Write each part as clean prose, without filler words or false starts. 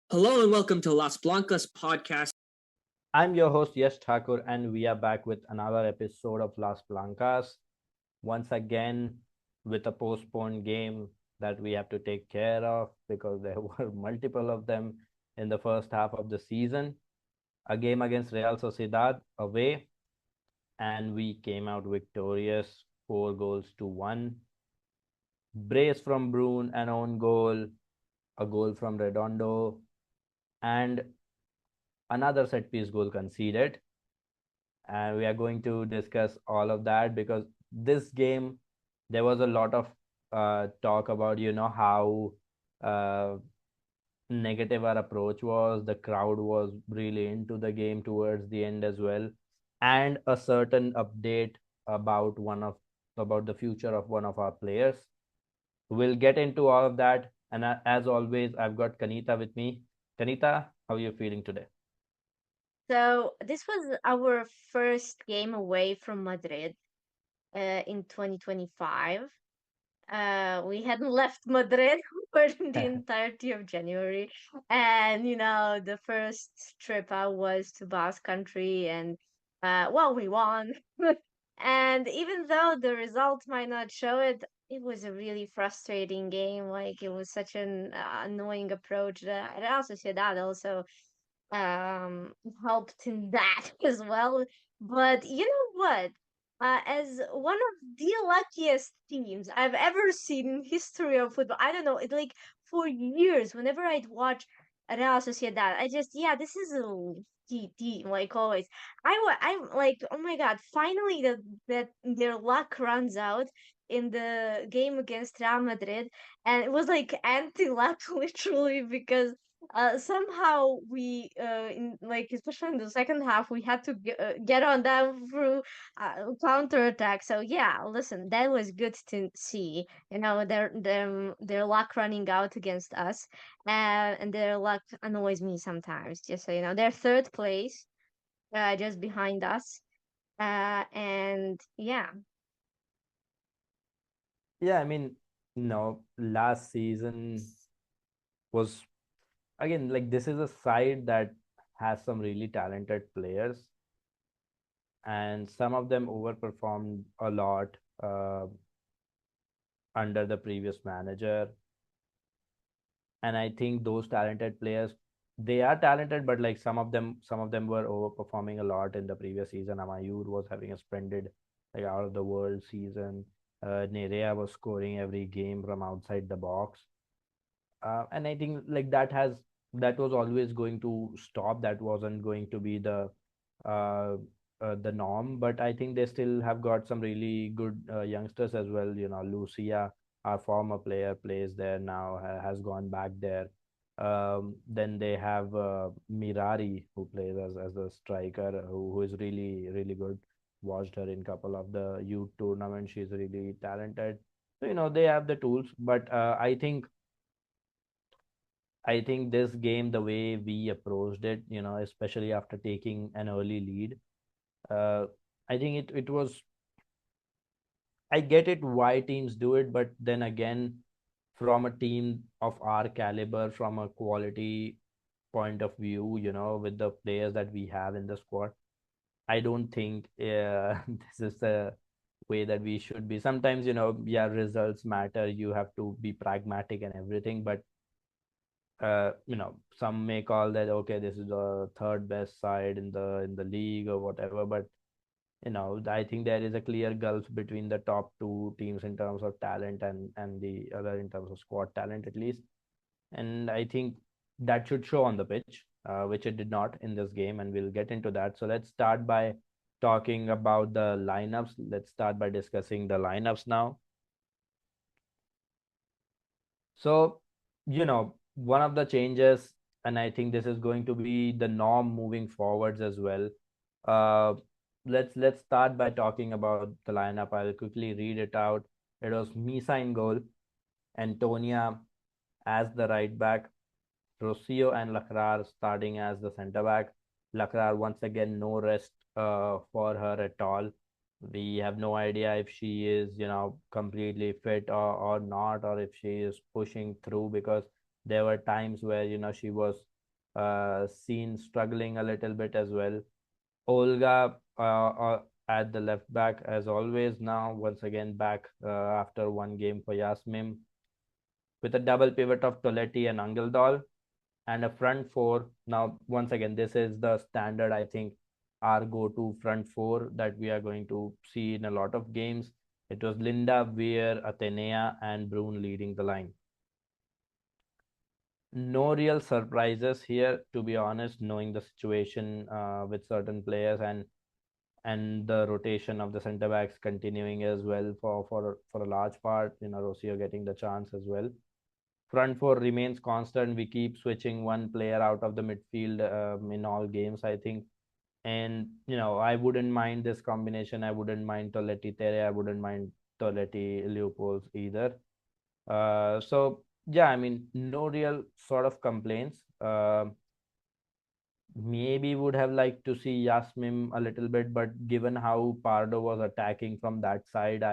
Hello and welcome to Las Blancas Podcast. I'm your host, Yash Thakur, and we are back with another episode of Las Blancas. Once again, with a postponed game that we have to take care of because there were multiple of them in the first half of the season. A game against Real Sociedad away, and we came out victorious 4 goals to 1. Brace from Brune, an own goal, a goal from Redondo, and another set piece goal conceded. And we are going to discuss all of that because this game there was a lot of talk about how uh, negative our approach was. The crowd was really into the game towards the end as well, and a certain update about one of about the future of one of our players. We'll get into all of that, and as always I've got Kanita with me. Kanita, how are you feeling today? So this was our first game away from Madrid in 2025. We hadn't left Madrid for the entirety of January, and the first trip out was to Basque Country, and well, we won. And even though the results might not show it, it was a really frustrating game. Like it was such an annoying approach. Real Sociedad also helped in that as well. But you know what? As one of the luckiest teams I've ever seen in history of football, I don't know, it like for years, whenever I'd watch Real Sociedad, I just this is a lucky team, like always. I'm like, oh my god, finally that their luck runs out in the game against Real Madrid, and it was like anti-luck literally because somehow we in like especially in the second half we had to get on them through counter attack. So yeah, listen, that was good to see. Their luck running out against us, and their luck annoys me sometimes. Just so you know, they're third place, just behind us. And yeah. Yeah, I mean, last season was again like this is a side that has some really talented players, and some of them overperformed a lot under the previous manager. And I think those talented players, they are talented, but like some of them were overperforming a lot in the previous season. Amayur was having a splendid, like, out of the world season. Nerea was scoring every game from outside the box. And I think like that was always going to stop. That wasn't going to be uh, the norm. But I think they still have got some really good youngsters as well. Lucia, our former player, plays there now. Has gone back there. Then they have Mirari, who plays as a striker, who is really really good. Watched her in couple of the youth tournaments. She's really talented. So they have the tools, but I think this game, the way we approached it, especially after taking an early lead, uh, I think it was. I get it why teams do it, but then again, from a team of our caliber, from a quality point of view, with the players that we have in the squad, I don't think this is the way that we should be. Sometimes, yeah, results matter. You have to be pragmatic and everything, but some may call that okay, this is the third best side in the league or whatever. But I think there is a clear gulf between the top two teams in terms of talent and the other in terms of squad talent at least. And I think that should show on the pitch, which it did not in this game, and we'll get into that. So let's start by talking about the lineups. Let's start by discussing the lineups now. So, one of the changes, and I think this is going to be the norm moving forwards as well. Uh, let's start by talking about the lineup. I'll quickly read it out. It was Misa in goal, Antonia as the right back, Rocio and Lacrar starting as the centre back. Lacrar once again no rest for her at all. We have no idea if she is completely fit or not, or if she is pushing through, because there were times where she was seen struggling a little bit as well. Olga at the left back as always now once again back after one game for Yasmin with a double pivot of Toletti and Angeldal and a front four. Now once again this is the standard, I think, our go-to front four that we are going to see in a lot of games. It was Linda, Weir, Athenea and Brune leading the line. No real surprises here, to be honest, knowing the situation with certain players and the rotation of the centre backs continuing as well for a large part. Rocio getting the chance as well. Front four remains constant. We keep switching one player out of the midfield in all games, I think. And I wouldn't mind this combination. I wouldn't mind Toletti Tere. I wouldn't mind Toletti Leopolds either. So yeah, I mean, no real sort of complaints. Maybe would have liked to see Yasmin a little bit, but given how Pardo was attacking from that side,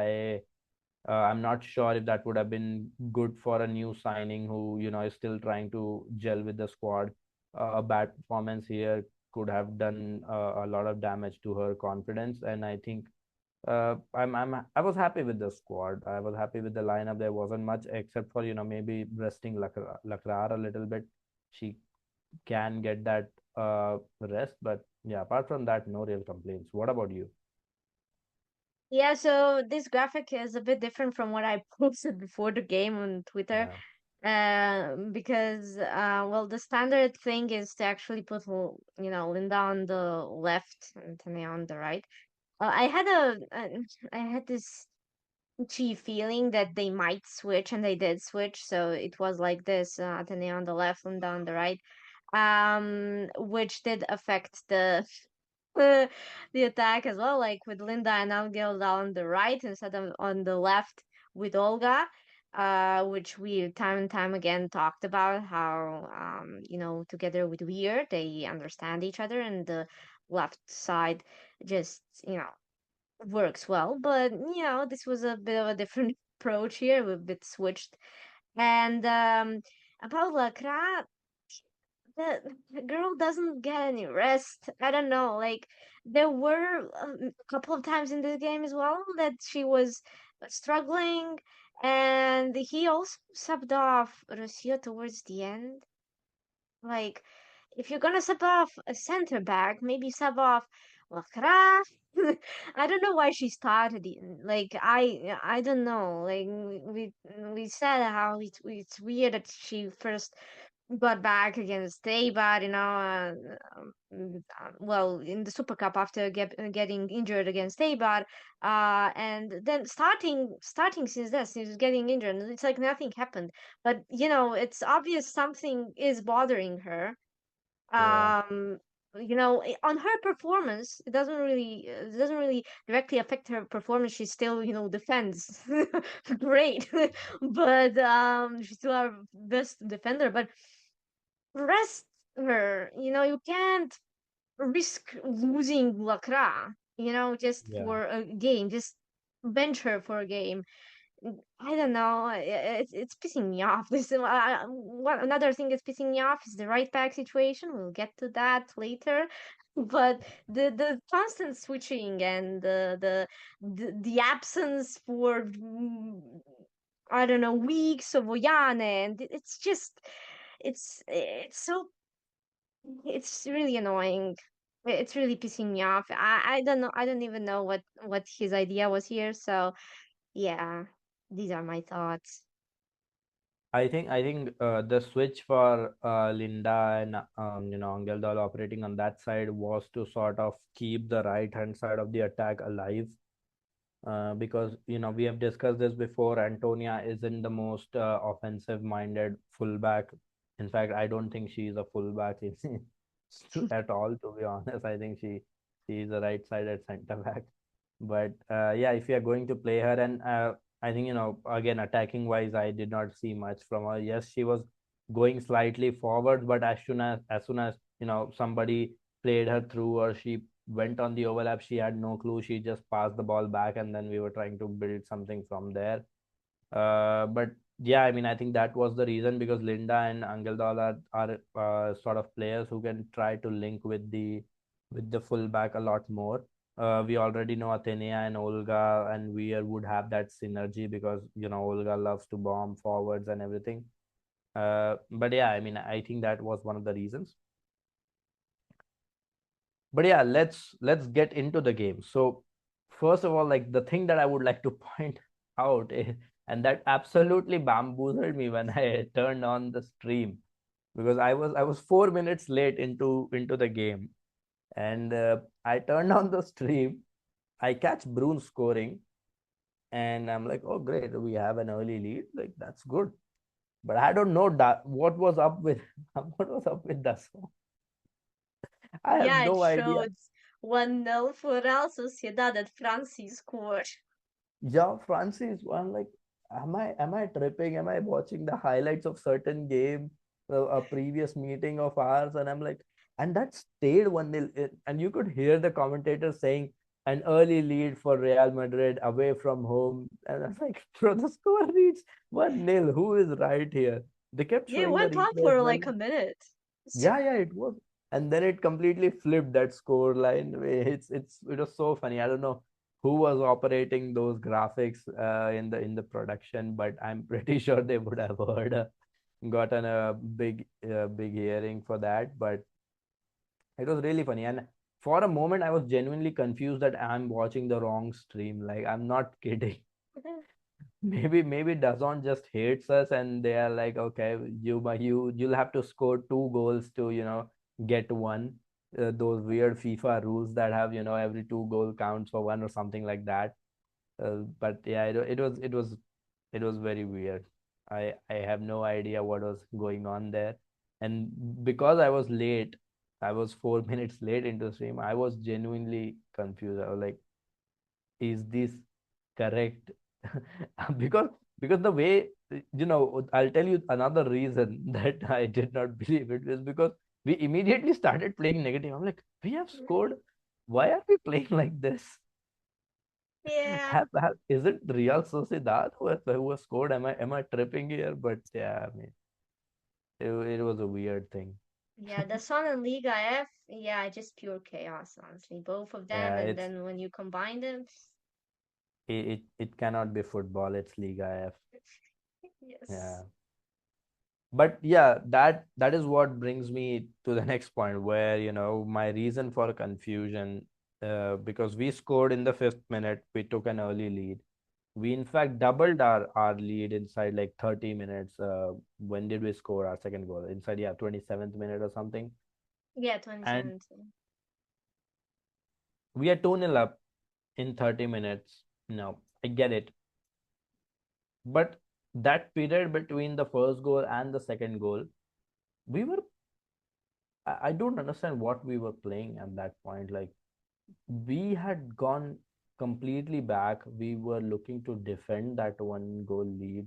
I'm not sure if that would have been good for a new signing who is still trying to gel with the squad. A bad performance here could have done a lot of damage to her confidence, and I think I was happy with the squad. I was happy with the lineup. There wasn't much except for maybe resting Lacrar a little bit. She can get that rest, but yeah, apart from that, no real complaints. What about you? Yeah, so this graphic is a bit different from what I posted before the game on Twitter. Yeah, Because well, the standard thing is to actually put Linda on the left and Tanya on the right. I had this itchy feeling that they might switch, and they did switch. So it was like this: Tanya on the left, Linda on the right, which did affect uh, the attack as well, like with Linda and Angel on the right instead of on the left with Olga, which we time and time again talked about how together with Weir they understand each other, and the left side just works well. But this was a bit of a different approach here. We've bit switched, and about Lacra, the girl doesn't get any rest. I don't know. Like there were a couple of times in this game as well that she was struggling, and he also subbed off Rocio towards the end. Like if you're gonna sub off a center back, maybe sub off Lacra. I don't know why she started it. Like I don't know. Like we said how it's weird that she first got back against Eibar, well, in the Super Cup after getting injured against Eibar, and then starting since then, since getting injured, it's like nothing happened. But it's obvious something is bothering her. yeah, um on her performance it doesn't really directly affect her performance. She still defends great. But she's still our best defender. But rest her. You can't risk losing Lacra, just yeah. for a game. Just bench her for a game. I don't know. It's pissing me off. Another thing that's pissing me off is the right back situation. We'll get to that later. But the constant switching and the absence for I don't know, weeks of Oihane, and it's just it's really annoying. It's really pissing me off. I don't know. I don't even know what his idea was here. So yeah, these are my thoughts. I think the switch for Linda and Angeldal operating on that side was to sort of keep the right hand side of the attack alive. Because we have discussed this before. Antonia isn't the most offensive minded fullback. In fact, I don't think she's a fullback at all, to be honest. I think she's a right sided center back. But yeah, if you are going to play her, and I think again, attacking wise, I did not see much from her. Yes, she was going slightly forward, but as soon as somebody played her through, or she went on the overlap, she had no clue. She just passed the ball back, and then we were trying to build something from there. But Yeah, I mean, I think that was the reason because Linda and Angeldal are sort of players who can try to link with the fullback a lot more. We already know Athenea and Olga and Weir would have that synergy because Olga loves to bomb forwards and everything. But yeah, I mean, I think that was one of the reasons. But yeah, let's get into the game. So first of all, like the thing that I would like to point out and that absolutely bamboozled me when I turned on the stream because I was 4 minutes late into the game, and I turned on the stream. I catch Bruin scoring, and I'm like, oh great, we have an early lead, like that's good. But I don't know that what was up with what was up with that song. I have Yeah, it no idea. showed 1-0 for Real Sociedad that Francis scored. Yeah, Francis, I'm like, am I tripping? Am I watching the highlights of certain game, a previous meeting of ours? And I'm like, and that stayed 1-0. And you could hear the commentator saying an early lead for Real Madrid away from home. And I was like, bro, the score reads 1-0. Who is right here? They kept Yeah, it showing the went on replay as for well. like a minute. Yeah, it was. And then it completely flipped that score line. It was so funny. I don't know who was operating those graphics in the production, but I'm pretty sure they would have gotten a big hearing for that. But it was really funny. And for a moment, I was genuinely confused that I'm watching the wrong stream. Like I'm not kidding. Maybe Dazon just hates us and they are like, okay, you'll have to score 2 goals to get one. Those weird FIFA rules that have every 2 goal counts for one or something like that. But yeah, it was very weird. I have no idea what was going on there, and because I was late, I was 4 minutes late into stream. I was genuinely confused. I was like, is this correct? because because the way, I'll tell you another reason that I did not believe it is because we immediately started playing negative. I'm like, we have scored, why are we playing like this? Yeah. Is it Real Sociedad who has scored? Am I tripping here? But yeah, I mean, it was a weird thing. Yeah, the Sun and Liga F, yeah, just pure chaos, honestly. Both of them, Yeah, and then when you combine them, it cannot be football, it's Liga F. yes. Yeah. But yeah, that is what brings me to the next point where my reason for confusion, because we scored in the fifth minute, we took an early lead. We in fact doubled our lead inside like 30 minutes. When did we score our second goal? Inside, yeah, 27th minute or something. Yeah, And 2017. we are 2-0 up in 30 minutes. No, I get it. But that period between the first goal and the second goal, we were I don't understand what we were playing at that point. Like we had gone completely back. We were looking to defend that 1 goal lead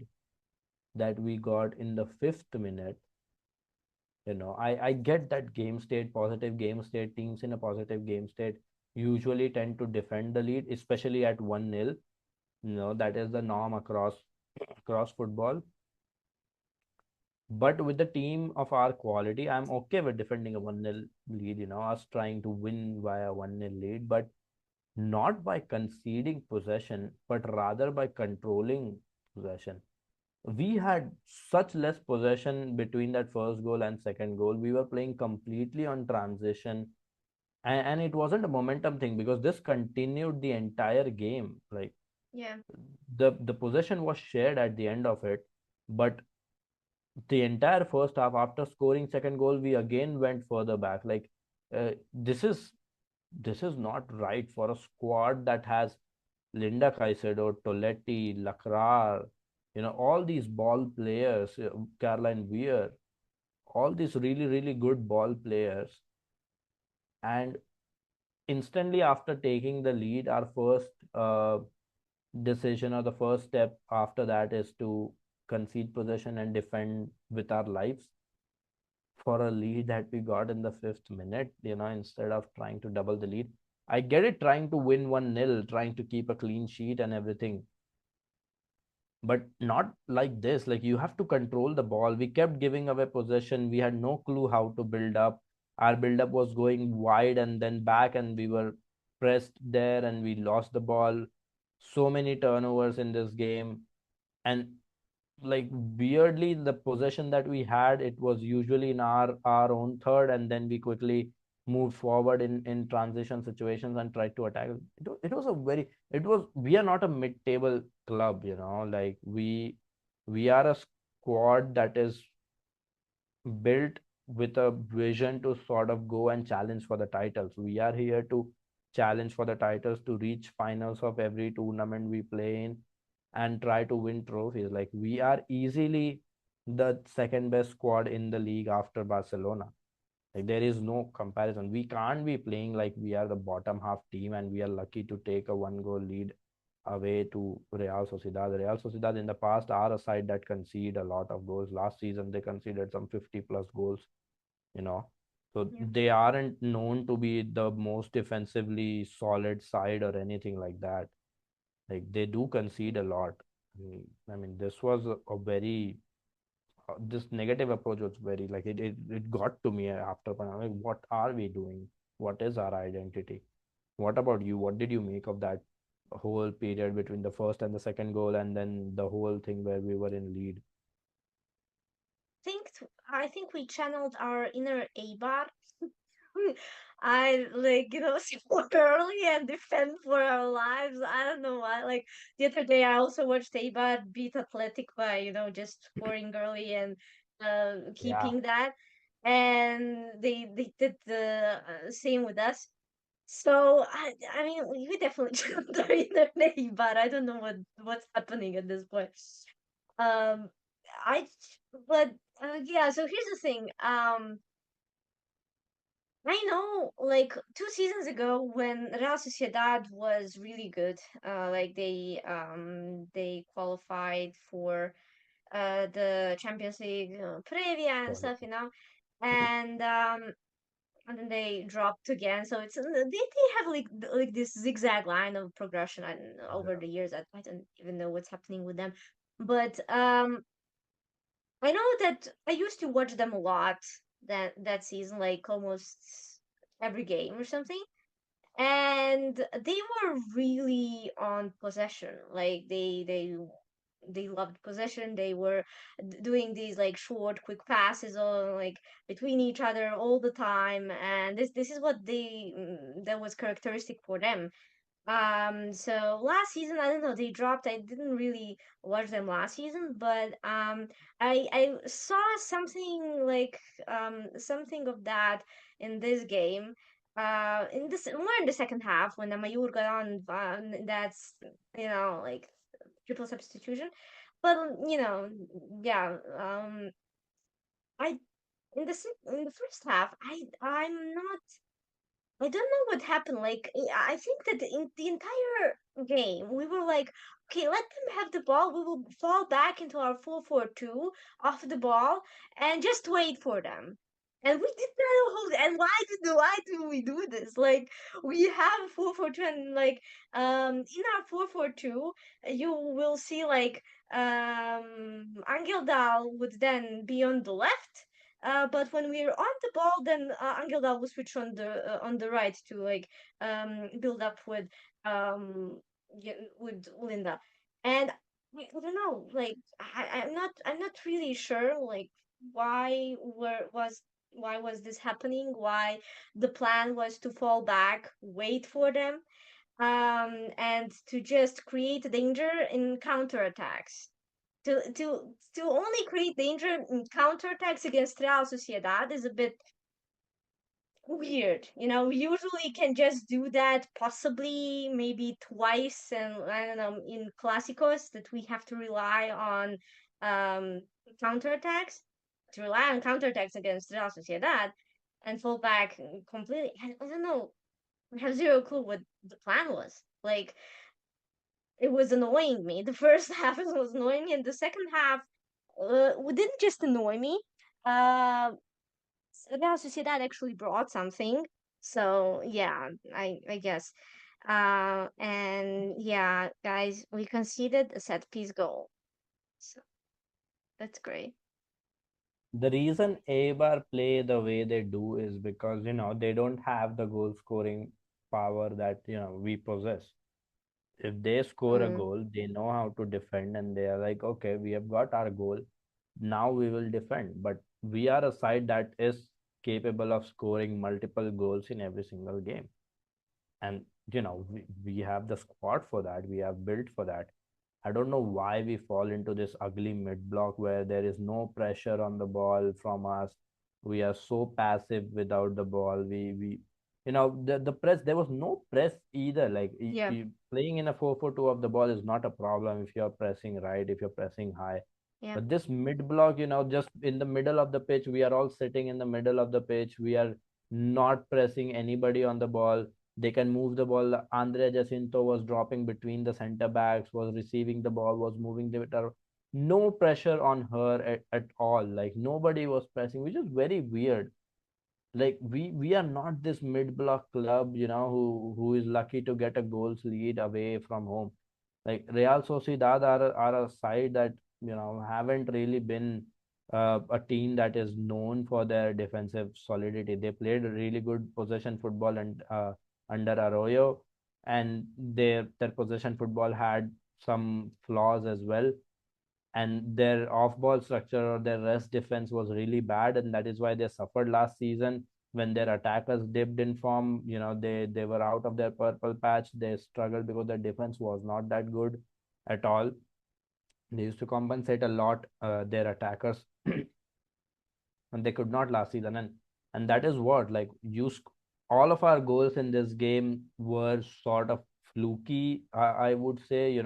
that we got in the fifth minute. I get that game state, positive game state, teams in a positive game state usually tend to defend the lead, especially at 1-0. That is the norm across football. But with the team of our quality, I'm okay with defending a 1-0 lead, us trying to win via 1-0 lead, but not by conceding possession, but rather by controlling possession. We had such less possession between that first goal and second goal. We were playing completely on transition, and it wasn't a momentum thing because this continued the entire game. Like Yeah. the possession was shared at the end of it, but the entire first half after scoring second goal we again went further back. Like this is not right for a squad that has Linda Caicedo, Toletti, Lacrar, all these ball players, Caroline Weir, all these really really good ball players. And instantly after taking the lead, our first decision or the first step after that is to concede possession and defend with our lives for a lead that we got in the fifth minute, instead of trying to double the lead. I get it, trying to win 1-0, trying to keep a clean sheet and everything. but not like this. Like, you have to control the ball. We kept giving away possession. We had no clue how to build up. Our build up was going wide and then back, and we were pressed there and we lost the ball. So many turnovers in this game. And like, weirdly, the possession that we had, it was usually in our own third, and then we quickly moved forward in transition situations and tried to attack. It was a very, it was, we are not a mid-table club, like, we are a squad that is built with a vision to sort of go and challenge for the titles. We are here to challenge for the titles, to reach finals of every tournament we play in, and try to win trophies. Like, we are easily the second best squad in the league after Barcelona. Like, there is no comparison. We can't be playing like we are the bottom half team and we are lucky to take a 1 goal lead away to Real Sociedad. Real Sociedad in the past are a side that concede a lot of goals. Last season they conceded some 50 plus goals, you know. So Yeah. they aren't known to be the most defensively solid side or anything like that. Like, they do concede a lot. I mean, this was a very this negative approach was very, like, it got to me after. I'm like, what are we doing? What is our identity? What about you? What did you make of that whole period between the first and the second goal, and then the whole thing where we were in lead? think I think we channeled our inner A-bar. I like, support early and defend for our lives. I don't know why. Like the other day, I also watched A-bar beat Athletic by, just scoring early and Yeah, keeping that. And they did the same with us. So I mean, we definitely channeled our inner A-bar. I don't know what's happening at this point. Um, I but yeah. So here's the thing. I know, like 2 seasons ago, when Real Sociedad was really good, like they qualified for the Champions League Previa and stuff, and then they dropped again. So they have like this zigzag line of progression over the years. I don't even know what's happening with them, but I know that I used to watch them a lot that season, like almost every game or something. And they were really on possession. Like they loved possession. They were doing these like short, quick passes on like between each other all the time. And this is what that was characteristic for them. So last season, I don't know, they dropped. I didn't really watch them last season, but I saw something of that in this game. More in the second half when the Mayur got on, that's like triple substitution. But yeah. I in the first half, I'm not. I don't know what happened. Like, I think that in the entire game, we were like, okay, let them have the ball. We will fall back into our 4-4-2 off the ball and just wait for them. And we did not hold. And why do we do this? Like, we have 4-4-2, and like, in our 4-4-2, you will see like, Angel Dal would then be on the left, but when we're on the ball, then Angela will switch on the right to like build up with Linda, and I don't know, like I'm not really sure like why was this happening? Why the plan was to fall back, wait for them, and to just create danger in counterattacks to only create danger in counterattacks against Real Sociedad is a bit weird. We usually can just do that possibly maybe twice, and I don't know, in Clásicos that we have to rely on counterattacks, against Real Sociedad and fall back completely. I don't know. I have zero clue what the plan was. Like, it was annoying me. The first half was annoying me, and the second half didn't just annoy me. Uh, Real Sociedad actually brought something. So yeah, I guess. And yeah, guys, we conceded a set piece goal. So that's great. The reason Eibar play the way they do is because they don't have the goal scoring power that we possess. If they score a Mm, goal, they know how to defend, and they are like, okay, we have got our goal. Now we will defend. But we are a side that is capable of scoring multiple goals in every single game. And we have the squad for that. We have built for that. I don't know why we fall into this ugly mid block where there is no pressure on the ball from us. We are so passive without the ball. The press, there was no press either. Like yeah, playing in a 4-4-2 of the ball is not a problem if you're pressing right, if you're pressing high. yeah, But this mid block, just in the middle of the pitch, we are all sitting in the middle of the pitch. We are not pressing anybody on the ball. They can move the ball. Andre Jacinto was dropping between the center backs, was receiving the ball, was moving the bit. No pressure on her at all. Like nobody was pressing, which is very weird. Like we are not this mid block club, who is lucky to get a goals lead away from home. Like Real Sociedad are a side that haven't really been a team that is known for their defensive solidity. They played really good possession football and under Arroyo, and their possession football had some flaws as well, and their off-ball structure or their rest defense was really bad, and that is why they suffered last season when their attackers dipped in form. They were out of their purple patch. They struggled because their defense was not that good at all. They used to compensate a lot their attackers, and they could not last season. And that is what, like, all of our goals in this game were sort of fluky. I would say,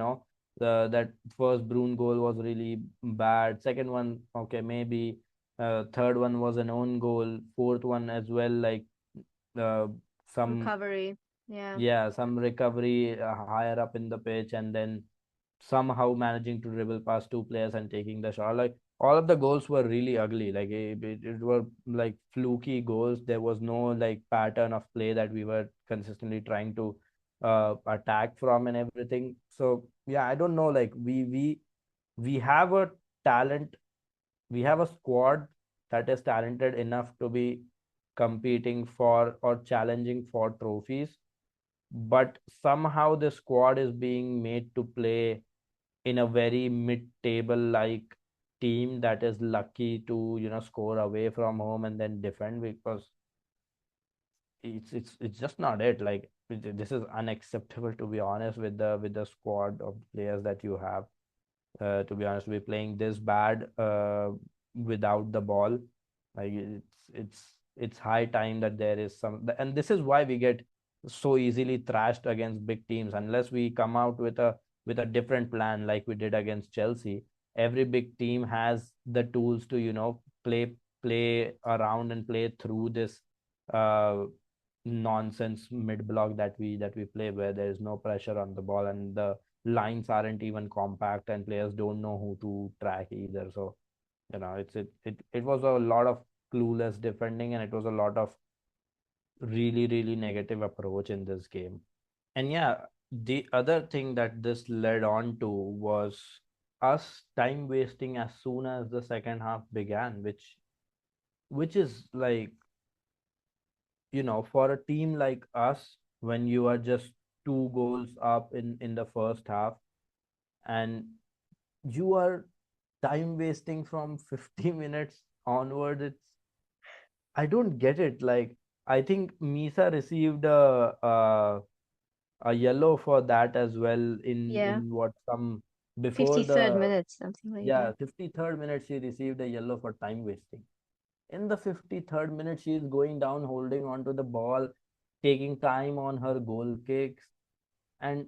that first Bruin goal was really bad. Second one, okay, maybe. Third one was an own goal. Fourth one as well, like uh, some recovery. Yeah, yeah, some recovery higher up in the pitch, and then somehow managing to dribble past two players and taking the shot. Like all of the goals were really ugly. Like it were like fluky goals. There was no like pattern of play that we were consistently trying to attack from and everything. So yeah, I don't know. Like we have a talent. We have a squad that is talented enough to be competing for or challenging for trophies, but somehow the squad is being made to play in a very mid-table like team that is lucky to score away from home and then defend, because it's just not it. Like this is unacceptable, to be honest, with the squad of players that you have. To be honest, we're playing this bad without the ball. Like it's high time that there is some, and this is why we get so easily thrashed against big teams unless we come out with a different plan like we did against Chelsea. Every big team has the tools to play around and play through this uh nonsense mid block that we play, where there is no pressure on the ball and the lines aren't even compact and players don't know who to track either. So it was a lot of clueless defending, and it was a lot of really really negative approach in this game. And yeah, the other thing that this led on to was us time wasting as soon as the second half began, which is like, for a team like us, when you are just two goals up in the first half, and you are time wasting from 50 minutes onward, I don't get it. Like, I think Misa received a yellow for that as well yeah. in what some before 53rd the minute, something like yeah that. 53rd minute she received a yellow for time wasting. In the 53rd minute, she is going down, holding on to the ball, taking time on her goal kicks, and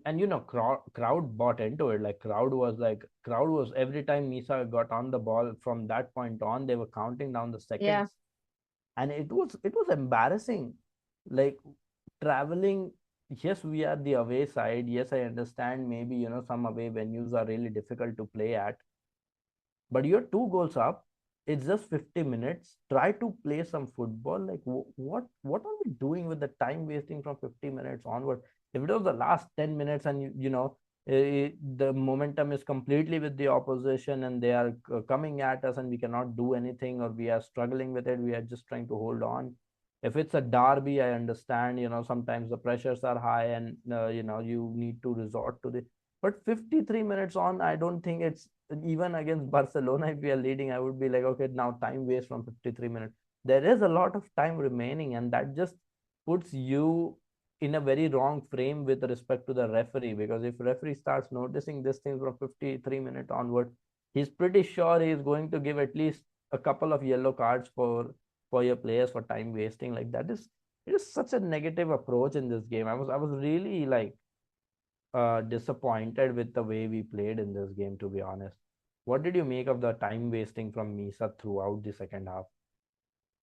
crowd bought into it. Like crowd was every time Misa got on the ball from that point on, they were counting down the Yeah, seconds, and it was embarrassing. Like traveling, yes, we are the away side. Yes, I understand. Maybe some away venues are really difficult to play at, but you're two goals up. It's just 50 minutes. Try to play some football. Like what are we doing with the time wasting from 50 minutes onward? If it was the last 10 minutes and The momentum is completely with the opposition, and they are coming at us, and we cannot do anything, or we are struggling with it. We are just trying to hold on. If it's a derby, I understand, sometimes the pressures are high, and you need to resort to the. But 53 minutes on, I don't think it's even against Barcelona. If we are leading, I would be like, okay, now time waste from 53 minutes. There is a lot of time remaining, and that just puts you in a very wrong frame with respect to the referee, because if referee starts noticing this thing from 53 minutes onward, he's pretty sure he is going to give at least a couple of yellow cards for your players for time wasting. Like, that is, it is such a negative approach in this game. I was really like disappointed with the way we played in this game, to be honest. What did you make of the time wasting from Misa throughout the second half?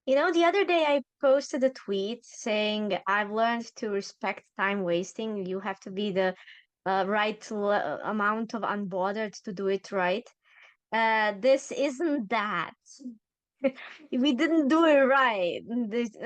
The other day I posted a tweet saying I've learned to respect time wasting. You have to be the amount of unbothered to do it right. This isn't that. We didn't do it right.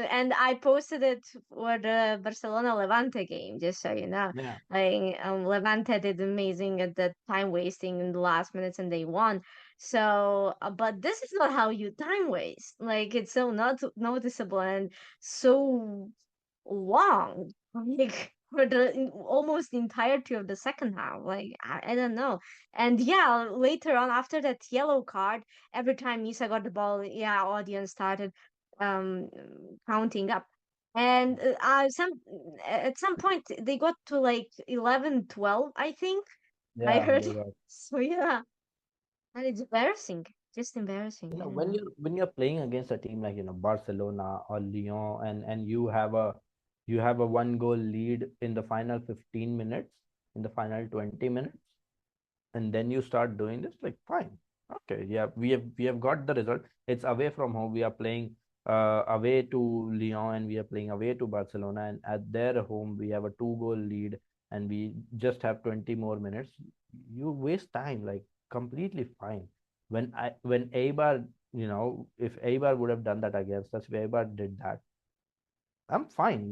And I posted it for the Barcelona Levante game, just so you know. Yeah. Like, Levante did amazing at the time wasting in the last minutes and they won. So, but this is not how you time waste. Like, it's so not noticeable and so long. Like, for almost the entirety of the second half. Like, I don't know. And yeah, later on, after that yellow card, every time Misa got the ball, yeah, audience started um counting up. And at some point they got to like 11, 12, I think. I Yeah, heard. they got. So yeah, and it's embarrassing, just embarrassing. I don't When know. you're playing against a team like Barcelona or Lyon, and you have a one goal lead in the final 15 minutes, in the final 20 minutes, and then you start doing this, like, fine, okay, yeah, we have got the result. It's away from home. We are playing away to Lyon, and we are playing away to Barcelona, and at their home we have a two-goal lead, and we just have 20 more minutes. You waste time, like, completely fine. When Eibar, if Eibar would have done that against us, if Eibar did that, I'm fine.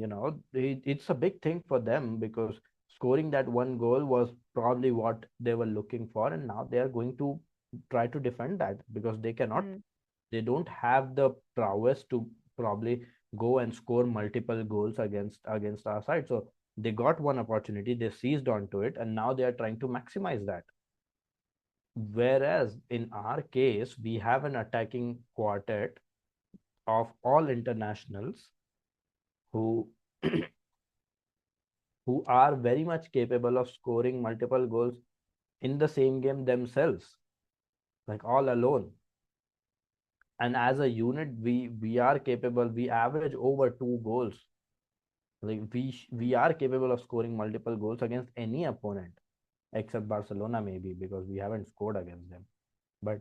It's a big thing for them, because scoring that one goal was probably what they were looking for, and now they are going to try to defend that, because Mm. they don't have the prowess to probably go and score multiple goals against our side. So they got one opportunity, they seized onto it, and now they are trying to maximize that. Whereas in our case, we have an attacking quartet of all internationals who who are very much capable of scoring multiple goals in the same game themselves, like, all alone. And as a unit, we are capable. We average over 2 goals. Like, we are capable of scoring multiple goals against any opponent, except Barcelona, maybe, because we haven't scored against them. But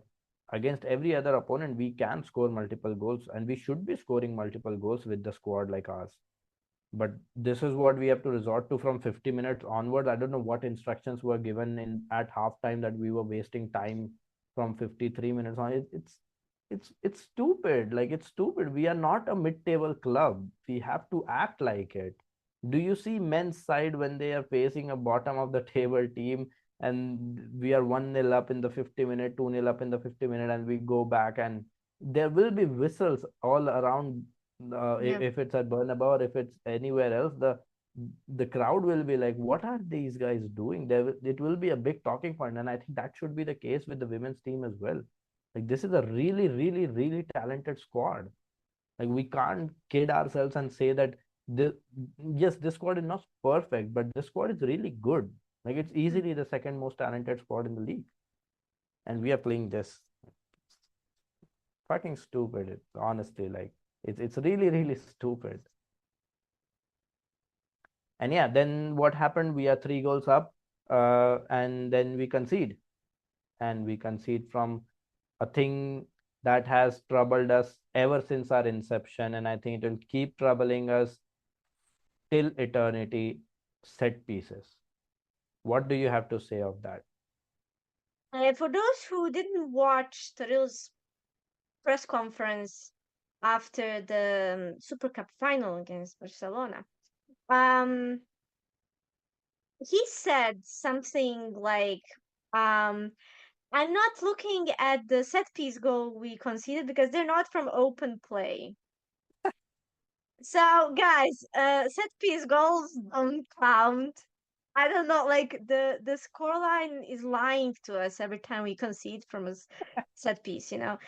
against every other opponent, we can score multiple goals, and we should be scoring multiple goals with the squad like ours. But this is what we have to resort to from 50 minutes onwards. I don't know what instructions were given in at halftime, that we were wasting time from 53 minutes on. It's stupid. Like, it's stupid. We are not a mid-table club. We have to act like it. Do you see men's side when they are facing a bottom of the table team, and we are 1-0 up in the 50 minute, 2-0 up in the 50 minute, and we go back, and there will be whistles all around. Yeah. If it's at Bernabeu, or if it's anywhere else, the crowd will be like, "What are these guys doing?" It will be a big talking point, and I think that should be the case with the women's team as well. Like, this is a really, really, really talented squad. Like, we can't kid ourselves and say that this, yes, this squad is not perfect, but this squad is really good. Like, it's Mm. easily the second most talented squad in the league, and we are playing this. Fucking stupid. Honestly, like, it's really, really stupid. And yeah, then what happened? We are 3 goals up, and then we concede, and we concede from a thing that has troubled us ever since our inception, and I think it will keep troubling us till eternity. Set pieces. What do you have to say of that? For those who didn't watch Toril's press conference after the Super Cup final against Barcelona, um, he said something like, um, I'm not looking at the set piece goal we conceded because they're not from open play. So, guys, set piece goals don't count. I don't know, like the scoreline is lying to us every time we concede from a set piece. They don't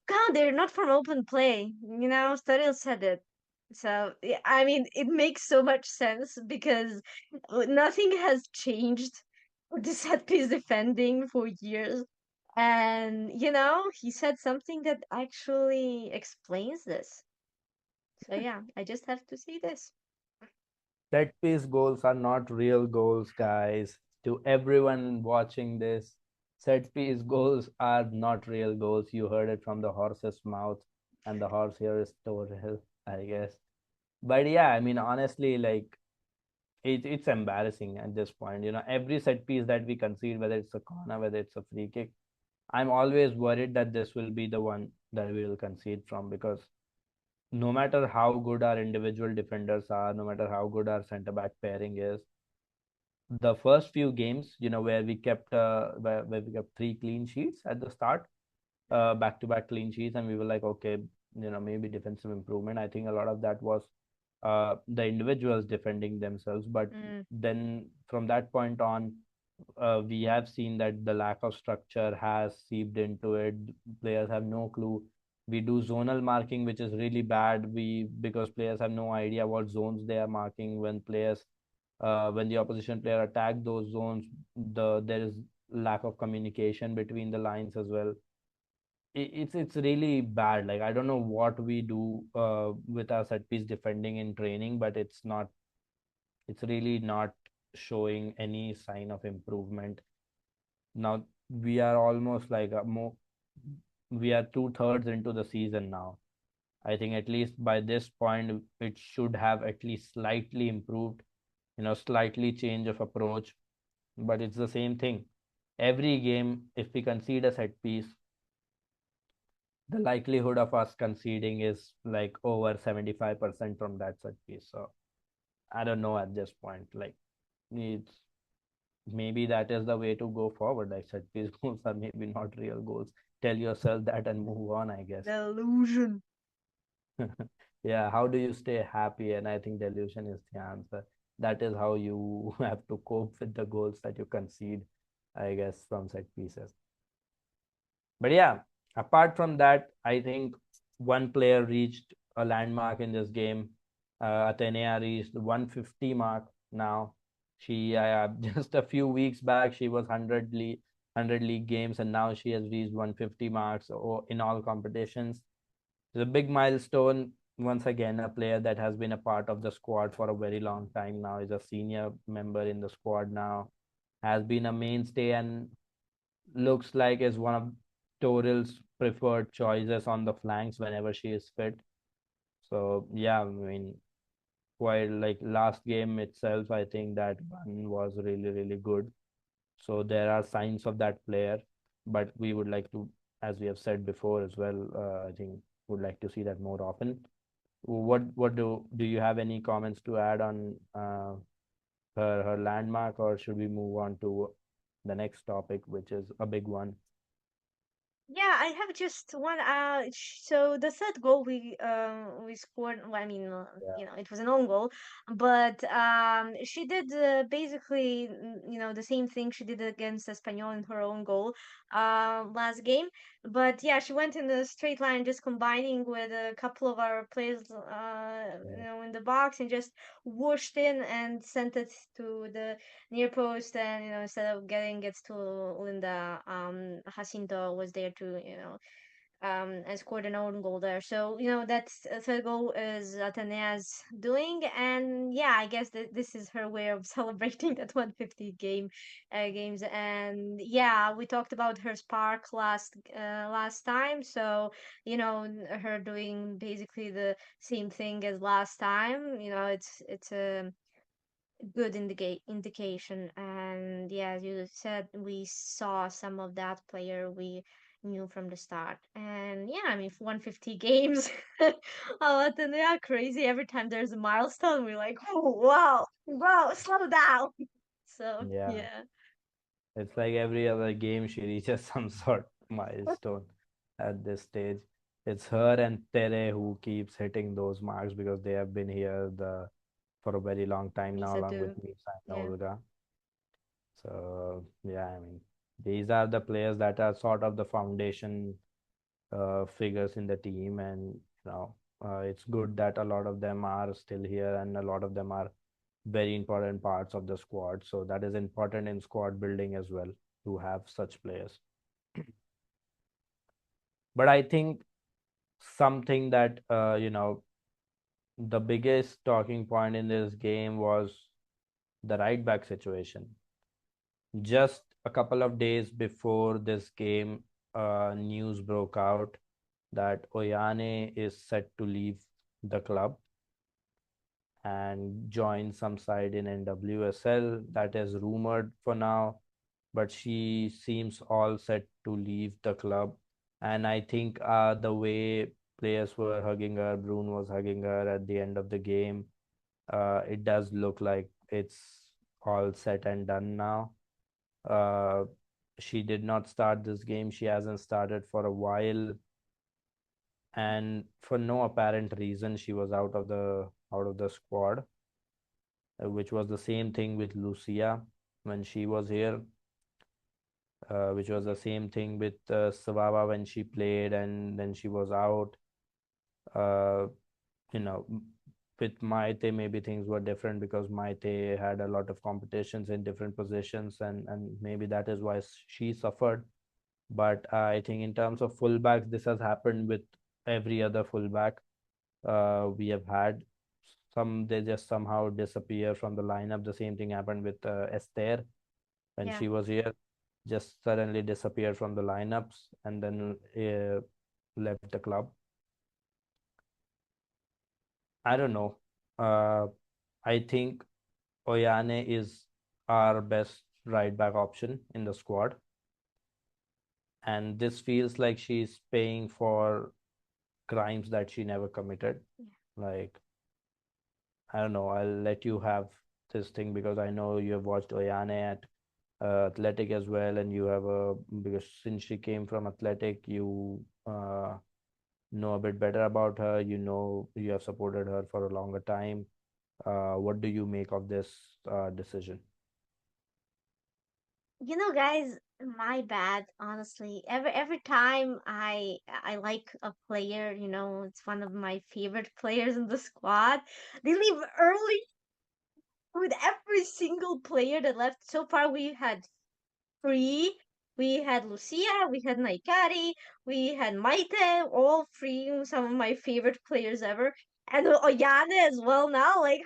count. They're not from open play. Toril said it. So yeah, I mean, it makes so much sense because nothing has changed with the set piece defending for years. And he said something that actually explains this. So yeah, I just have to say this. Set piece goals are not real goals, guys. To everyone watching this, set piece goals are not real goals. You heard it from the horse's mouth, and the horse here is Toril, I guess. But yeah, I mean, honestly, like it's embarrassing at this point. Every set piece that we concede, whether it's a corner, whether it's a free kick, I'm always worried that this will be the one that we will concede from, because no matter how good our individual defenders are, no matter how good our center back pairing is, the first few games, where we kept where we kept three clean sheets at the start, back to back clean sheets, and we were like, okay, maybe defensive improvement. I think a lot of that was the individuals defending themselves, but Mm. then from that point on, we have seen that the lack of structure has seeped into it. Players have no clue. We do zonal marking, which is really bad. Because players have no idea what zones they are marking. When the opposition player attack those zones, there is lack of communication between the lines as well. It's really bad. Like, I don't know what we do with our set piece defending in training, but it's really not showing any sign of improvement. Now we are almost like we are two-thirds into the season now. I think at least by this point it should have at least slightly improved, slightly change of approach, but it's the same thing. Every game, if we concede a set piece, the likelihood of us conceding is like over 75% from that set piece. So I don't know at this point. Like, it's maybe that is the way to go forward. Like, set piece goals are maybe not real goals. Tell yourself that and move on, I guess. Delusion. Yeah, how do you stay happy? And I think delusion is the answer. That is how you have to cope with the goals that you concede, I guess, from set pieces. But yeah, apart from that, I think one player reached a landmark in this game. Athenea reached the 150 mark now. She just a few weeks back she was 100 league games, and now she has reached 150 marks in all competitions. It's a big milestone. Once again, a player that has been a part of the squad for a very long time now, is a senior member in the squad now, has been a mainstay, and looks like is one of Toril's preferred choices on the flanks whenever she is fit. So yeah, I mean, while like last game itself, I think that one was really, really good. So there are signs of that player, but we would like to, as we have said before as well, I think would like to see that more often. What do you have any comments to add on her landmark, or should we move on to the next topic, which is a big one? Yeah, I have just one. So the third goal we scored. Well, I mean, Yeah, it was an own goal, but she did basically, the same thing she did against Espanyol in her own goal, last game. But yeah, she went in the straight line, just combining with a couple of our players, yeah, in the box, and just whooshed in and sent it to the near post, and instead of getting it to Linda, Jacinto was there to and scored an own goal there. So that's third goal is Atenea's doing, and yeah, I guess that this is her way of celebrating that 150 games. And yeah, we talked about her spark last time, so her doing basically the same thing as last time. It's a good indication. And yeah, as you said, we saw some of that player we knew from the start. And yeah, I mean, 150 games. Oh, and crazy. Every time there's a milestone, we're like, oh, wow, wow, slow down. So Yeah, yeah, it's like every other game she reaches some sort of milestone at this stage. It's her and Tere who keeps hitting those marks because they have been here for a very long time now, Misa along with too. Misa and Yeah, Olga. So yeah, I mean, these are the players that are sort of the foundation figures in the team, and it's good that a lot of them are still here, and a lot of them are very important parts of the squad. So that is important in squad building as well to have such players. But I think something that the biggest talking point in this game was the right back situation. Just a couple of days before this game, news broke out that Oihane is set to leave the club and join some side in NWSL. That is rumored for now, but she seems all set to leave the club. And I think the way players were hugging her, Brune was hugging her at the end of the game, it does look like it's all set and done now. Uh, she did not start this game. She hasn't started for a while, and for no apparent reason, she was out of the squad, which was the same thing with Lucia when she was here, which was the same thing with Savava when she played and then she was out. Uh, you know, with Maite, maybe things were different because Maite had a lot of competitions in different positions, and maybe that is why she suffered. But I think in terms of fullbacks, this has happened with every other fullback we have had. Some they just somehow disappear from the lineup. The same thing happened with Esther when yeah. she was here, just suddenly disappeared from the lineups and then left the club. I don't know. Uh, I think Oihane is our best right back option in the squad, and this feels like she's paying for crimes that she never committed. Yeah. Like, I don't know, I'll let you have this thing because I know you have watched Oihane at Athletic as well, and you have because since she came from Athletic, you know a bit better about her. You know, you have supported her for a longer time. What do you make of this decision? Guys, my bad, honestly. Every time I like a player, it's one of my favorite players in the squad. They leave early with every single player that left. So far, we had three. We had Lucia, we had Naikari, we had Maite, all three some of my favorite players ever. And Oihane as well now. Like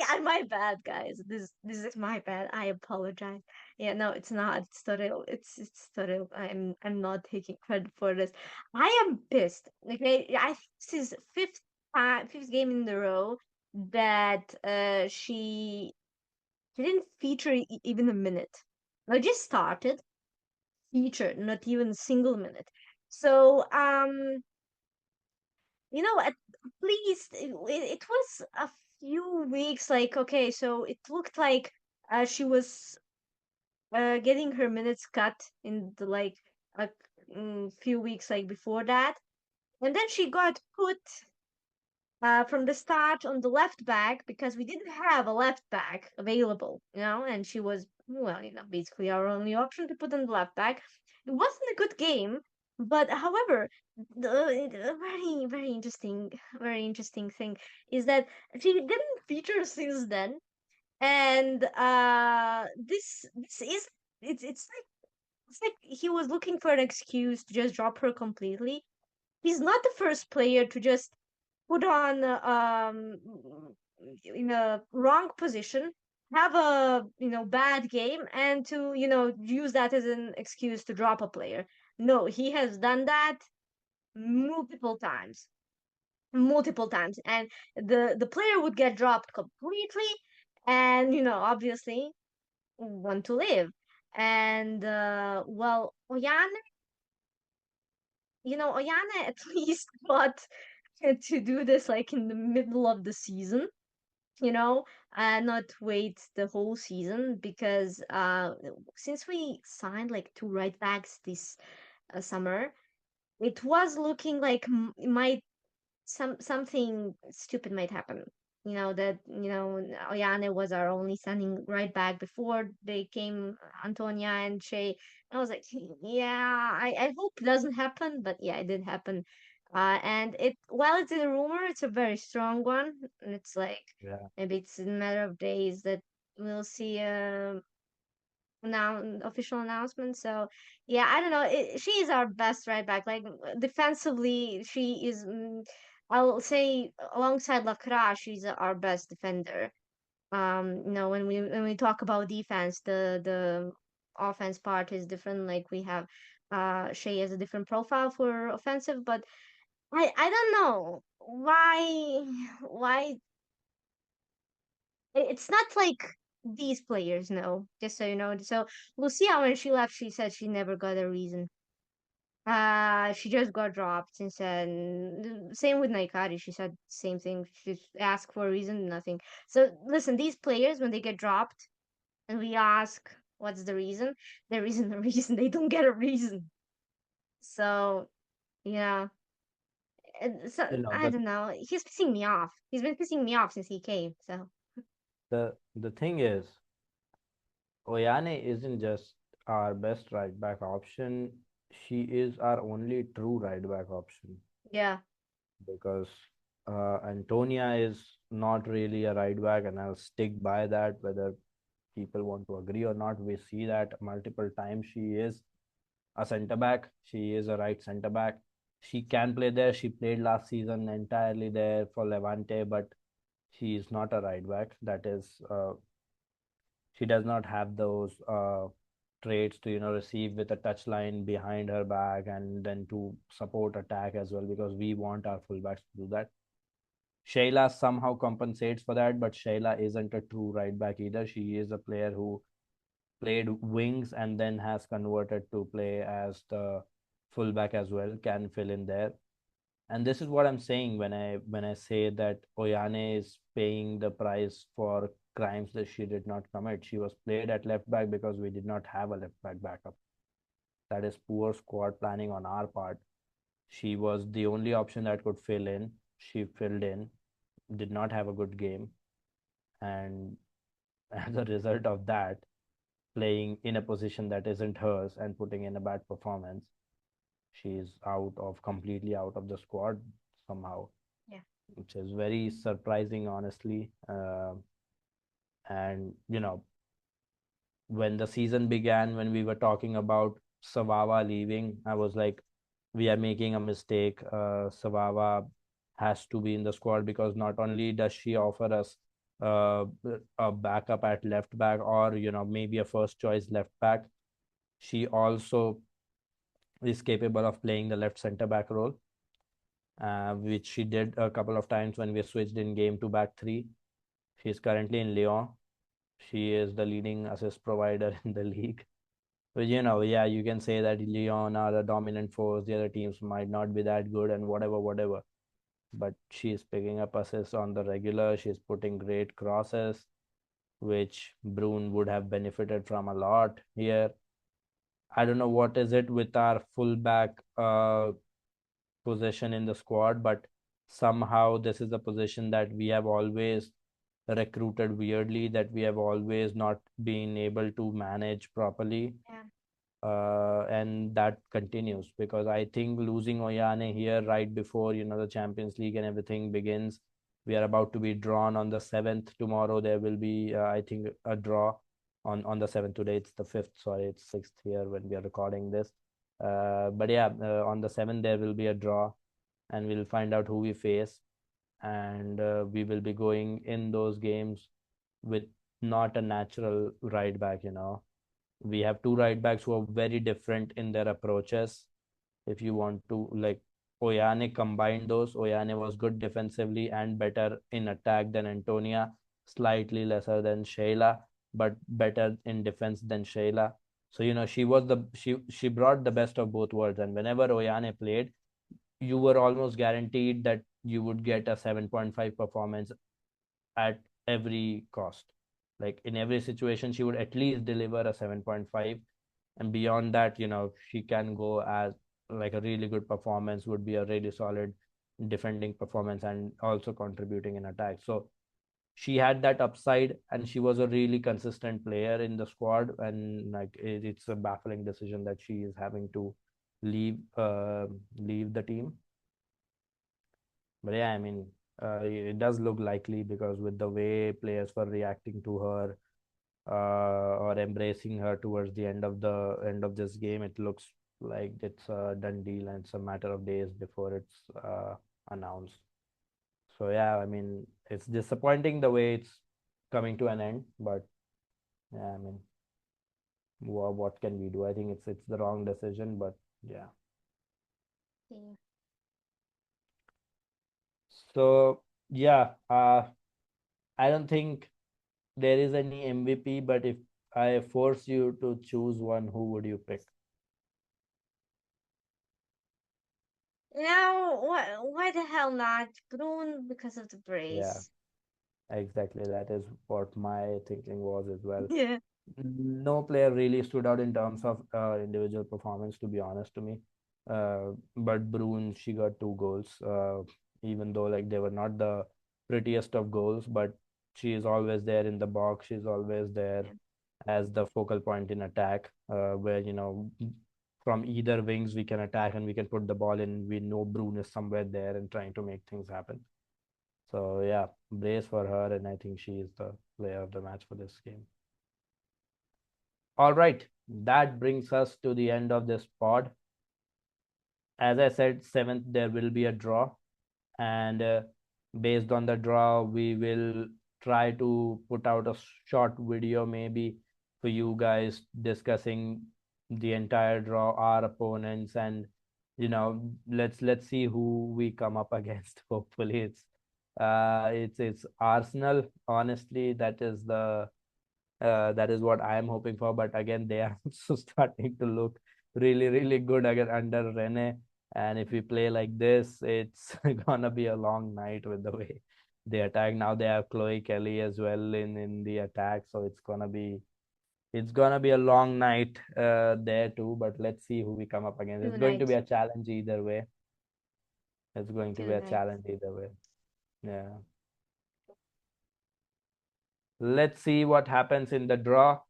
I'm my bad, guys. This is my bad. I apologize. Yeah, no, it's not. It's Toril. It's Toril. I'm not taking credit for this. I am pissed. Okay, I think this is fifth game in a row that she didn't feature even a minute. I just started featured, not even a single minute. So, at least it was a few weeks. Like, okay, so it looked like she was getting her minutes cut in the like a few weeks like before that, and then she got put from the start on the left back because we didn't have a left back available, and she was, well, basically our only option to put on the left back. It wasn't a good game, but however, the very interesting thing is that she didn't feature since then, and this is it's like he was looking for an excuse to just drop her completely. He's not the first player to just put on in a wrong position, have a bad game, and to use that as an excuse to drop a player. No, he has done that multiple times, multiple times, and the player would get dropped completely, and obviously want to live. And well, Oihane at least got to do this like in the middle of the season. not wait the whole season because since we signed like two right backs this summer, it was looking like might something stupid might happen. That Oihane was our only standing right back before they came Antonia and Shay. I was like, yeah, I hope it doesn't happen, but yeah, it did happen. And it while it's a rumor, it's a very strong one. And it's like Yeah. maybe it's a matter of days that we'll see now official announcement. So yeah, I don't know. She is our best right back. Like defensively, she is. I'll say alongside Lacra, she's our best defender. When we talk about defense, the offense part is different. Like we have, Shay has a different profile for offensive, but I don't know why it's not like these players know, just so you know. So Lucia, when she left, she said she never got a reason. She just got dropped and said same with Naikari. She said same thing. She asked for a reason, nothing. So listen, these players when they get dropped and we ask what's the reason, there isn't a reason. They don't get a reason. So yeah, so You know, I don't know. He's pissing me off. He's been pissing me off since he came. So the thing is, Oihane isn't just our best right back option. She is our only true right back option yeah. because Antonia is not really a right back, and I'll stick by that whether people want to agree or not. We see that multiple times she is a centre back. She is a right centre back. She can play there. She played last season entirely there for Levante, but she is not a right back. That is, she does not have those traits to receive with a touchline behind her back and then to support attack as well, because we want our fullbacks to do that. Shayla somehow compensates for that, but Shayla isn't a true right back either. She is a player who played wings and then has converted to play as the fullback as well, can fill in there. And this is what I'm saying when I say that Oihane is paying the price for crimes that she did not commit. She was played at left back because we did not have a left back backup. That is poor squad planning on our part. She was the only option that could fill in. She filled in, did not have a good game, and as a result of that, playing in a position that isn't hers and putting in a bad performance, she's completely out of the squad somehow, Yeah. which is very surprising, honestly. And when the season began, when we were talking about Savava leaving, I was like, we are making a mistake. Savava has to be in the squad because not only does she offer us uh, a backup at left back, or maybe a first choice left back, she also is capable of playing the left center back role, which she did a couple of times when we switched in game to back three. She is currently in Lyon. She is the leading assist provider in the league. But yeah, you can say that Lyon are the dominant force. The other teams might not be that good and whatever, whatever. But she is picking up assists on the regular. She's putting great crosses, which Brune would have benefited from a lot here. I don't know what is it with our fullback position in the squad, but somehow this is a position that we have always recruited weirdly, that we have always not been able to manage properly. Yeah. And that continues because I think losing Oihane here right before the Champions League and everything begins. We are about to be drawn on the 7th. Tomorrow there will be I think a draw on the 7th. Today it's the 5th, sorry, it's 6th here when we are recording this. But yeah, on the 7th there will be a draw and we'll find out who we face, and we will be going in those games with not a natural right back. We have two right backs who are very different in their approaches. If you want to, like, Oihane combined those. Oihane was good defensively and better in attack than Antonia, slightly lesser than Shayla, but better in defense than Shayla. So she brought the best of both worlds, and whenever Oihane played, you were almost guaranteed that you would get a 7.5 performance at every cost. Like in every situation, she would at least deliver a 7.5, and beyond that, she can go as like a really good performance, would be a really solid defending performance and also contributing in attack. So she had that upside, and she was a really consistent player in the squad. And like it's a baffling decision that she is having to leave the team. But yeah, I mean, it does look likely, because with the way players were reacting to her, or embracing her towards the end of this game, it looks like it's a done deal, and it's a matter of days before it's announced. So yeah, I mean, it's disappointing the way it's coming to an end, but yeah, I mean, what can we do? I think it's the wrong decision, but yeah. Yeah. So yeah, I don't think there is any MVP, but if I force you to choose one, who would you pick? Now, why the hell not Groen because of the Yeah, brace? exactly. That is what my thinking was as well. Yeah. No player really stood out in terms of individual performance, to be honest to me. But Bruin, she got two goals, even though like they were not the prettiest of goals, but she is always there in the box. She's always there Yeah. as the focal point in attack, where from either wings we can attack and we can put the ball in. We know Bruin is somewhere there and trying to make things happen. So yeah, brace for her, and I think she is the player of the match for this game. All right, that brings us to the end of this pod. As I said, seventh there will be a draw, and based on the draw, we will try to put out a short video maybe for you guys discussing the entire draw, our opponents, and let's see who we come up against. Hopefully, it's Arsenal. Honestly, that is what I am hoping for. But again, they are also starting to look really, really good again under Rene. And if we play like this, it's gonna be a long night with the way they attack. Now they have Chloe Kelly as well in the attack, so it's gonna be a long night there too. But let's see who we come up against. It's going to be Tonight. a challenge either way. It's going to be a Tonight. challenge either way. Yeah. Let's see what happens in the draw.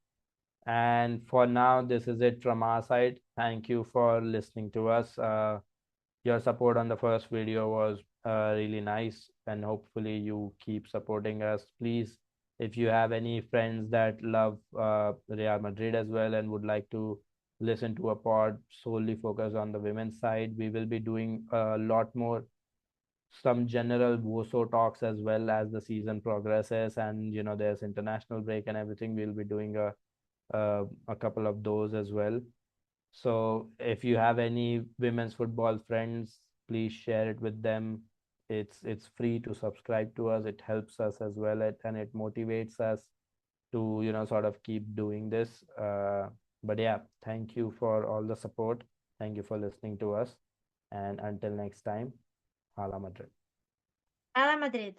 And for now, this is it from our side. Thank you for listening to us. Your support on the first video was really nice, and hopefully, you keep supporting us. Please, if you have any friends that love Real Madrid as well and would like to listen to a pod solely focused on the women's side, we will be doing a lot more, some general WOSO talks as well as the season progresses, and there's international break and everything. We'll be doing a couple of those as well. So if you have any women's football friends, please share it with them. It's free to subscribe to us. It helps us as well, and it motivates us to sort of keep doing this. But yeah, thank you for all the support. Thank you for listening to us, and until next time, Hala Madrid. Ala Madrid.